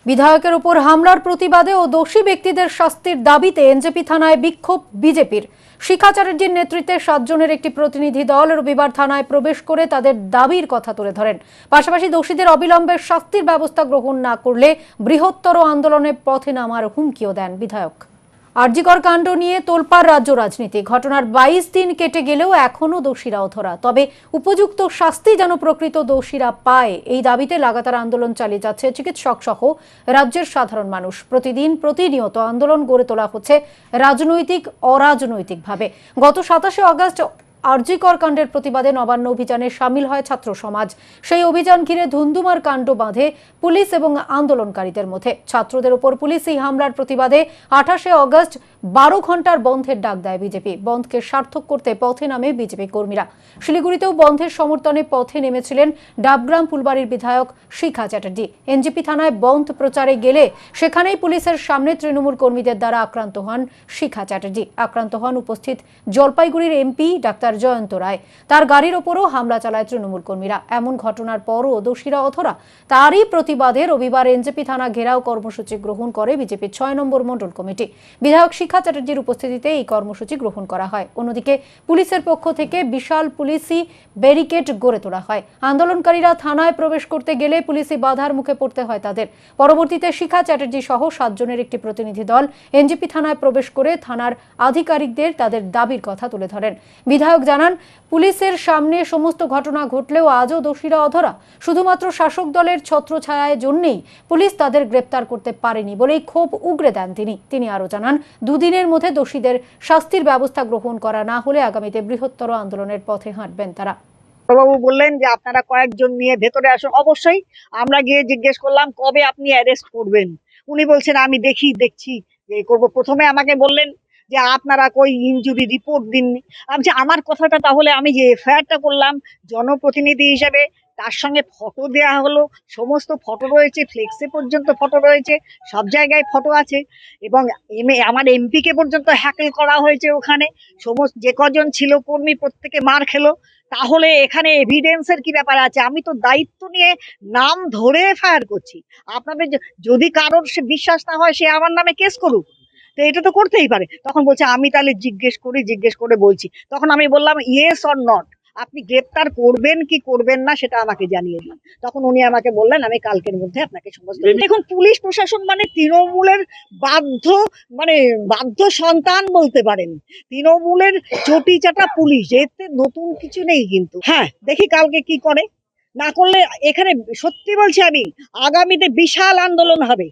বিধায়কের উপর হামলার প্রতিবাদে ও দোষী ব্যক্তিদের শাস্তির দাবিতে এনজেপি থানায় বিক্ষোভ বিজেপির। শিখা চ্যাটার্জির নেতৃত্বে 7 জনের একটি প্রতিনিধি দল রবিবার থানায় প্রবেশ করে তাদের দাবির কথা তুলে ধরেন। পাশাপাশি দোষীদের অবিলম্বে শাস্তির ব্যবস্থা গ্রহণ না করলে বৃহত্তর আন্দোলনে পথে নামার হুমকিও দেন বিধায়ক। আরজিকর কাণ্ড নিয়ে তোলপাড় রাজ্য রাজনীতি। ঘটনার 22 দিন কেটে গেলেও এখনো দোষীরা অধরা। তবে উপযুক্ত শাস্তি যেন প্রকৃত দোষীরা পায়, এই দাবিতে লাগাতার আন্দোলন চালিয়ে যাচ্ছে চিকিৎসক সহ রাজ্যের সাধারণ মানুষ। প্রতিনিয়ত আন্দোলন গড়ে তোলা হচ্ছে রাজনৈতিক অরাজনৈতিকভাবে। গত 27 আগস্ট আরজিকর কাণ্ডের প্রতিবাদে নবান্ন অভিযানে সামিল হয় ছাত্র সমাজ। সেই অভিযান ঘিরে ধুন্ধুমার কাণ্ড বাঁধে পুলিশ এবং আন্দোলনকারীদের মধ্যে। ছাত্রদের উপর পুলিশি হামলার প্রতিবাদে 28 আগস্ট 12 ঘন্টার বন্ধের ডাক দেয় বিজেপি। বন্ধকে সার্থক করতে পথে নামে বিজেপি কর্মীরা। শিলিগুড়িতেও বন্ধের সমর্থনে পথে নেমেছিলেন ডাবগ্রাম ফুলবাড়ির বিধায়ক শিখা চ্যাটার্জি। এনজেপি থানায় বন্ধ প্রচারে গেলে সেখানেই পুলিশের সামনে তৃণমূল কর্মীদের দ্বারা আক্রান্ত হন শিখা চ্যাটার্জি। আক্রান্ত হন উপস্থিত জলপাইগুড়ির এমপি ডাক্তার জয়ন্ত রায়। তার গাড়ির ওপরও হামলা চালায় তৃণমূল কর্মীরা। এমন ঘটনার পরও দোষীরা অধরা। তারই প্রতিবাদে রবিবার এনজেপি থানা ঘেরাও কর্মসূচি গ্রহণ করে বিজেপির 6 নম্বর মণ্ডল কমিটি। বিধায়ক শিখা চ্যাটার্জির উপস্থিতিতে এই কর্মসূচি গ্রহণ করা হয়। অন্যদিকে পুলিশের পক্ষ থেকে বিশাল পুলিশি ব্যারিকেড গড়ে তোলা হয়। আন্দোলনকারীরা থানায় প্রবেশ করতে গেলে পুলিশি বাধার মুখে পড়তে হয় তাদের। পরবর্তীতে শিখা চ্যাটার্জি সহ 7 জনের একটি প্রতিনিধি দল এনজেপি থানায় প্রবেশ করে থানার আধিকারিকদের তাদের দাবির কথা তুলে ধরেন। বিধায়ক জানান, পুলিশের সামনে সমস্ত ঘটনা ঘটলেও আজও দোষীরা অধরা। শুধুমাত্র শাসক দলের ছত্রছায়ার জন্যই পুলিশ তাদের গ্রেপ্তার করতে পারেনি বলেই ক্ষোভ উগরে দেন তিনি আরো জানান, দুদিনের মধ্যে দোষীদের শাস্তির ব্যবস্থা গ্রহণ করা না হলে আগামীতে বৃহত্তর আন্দোলনের পথে হাঁটবেন তারা। বাবু বললেন যে আপনারা কয়েকজন নিয়ে ভেতরে আসুন। অবশ্যই আমরা গিয়ে জিজ্ঞেস করলাম কবে আপনি অ্যারেস্ট করবেন। উনি বলছেন আমি দেখছি যে করবো। প্রথমে আমাকে বললেন যে আপনারা কই ইনজুরি রিপোর্ট দিননি। আমি যে আমার কথাটা, তাহলে আমি যে এফআইআরটা করলাম জনপ্রতিনিধি হিসেবে, তার সঙ্গে ফটো দেয়া হলো, সমস্ত ফটো রয়েছে, ফ্লেক্সে পর্যন্ত ফটো রয়েছে, সব জায়গায় ফটো আছে, এবং আমার এমপি কে পর্যন্ত হ্যাকেল করা হয়েছে ওখানে। সমস্ত যে কজন ছিল কর্মী প্রত্যেকে মার খেলো। তাহলে এখানে এভিডেন্সের কি ব্যাপার আছে? আমি তো দায়িত্ব নিয়ে নাম ধরে এফআইআর করছি। আপনাদের যদি কারোর সে বিশ্বাস না হয়, সে আমার নামে কেস করুক, তো এটা তো করতেই পারে। তখন বলছে আমি তাহলে জিজ্ঞেস করে বলছি। তখন আমি বললাম ইয়েস অর নট, আপনি গ্রেপ্তার করবেন কি করবেন না সেটা আমাকে জানিয়ে দিন। তখন উনি আমাকে বললেন আমি কালকের মধ্যে আপনাকে সমস্ত। দেখুন, পুলিশ প্রশাসন মানে তৃণমূলের বাধ্য সন্তান বলতে পারেন। তৃণমূলের চটি চাটা পুলিশ, এতে নতুন কিছু নেই। কিন্তু হ্যাঁ, দেখি কালকে কি করে। না করলে এখানে সত্যি বলছি আমি, আগামীতে বিশাল আন্দোলন হবে।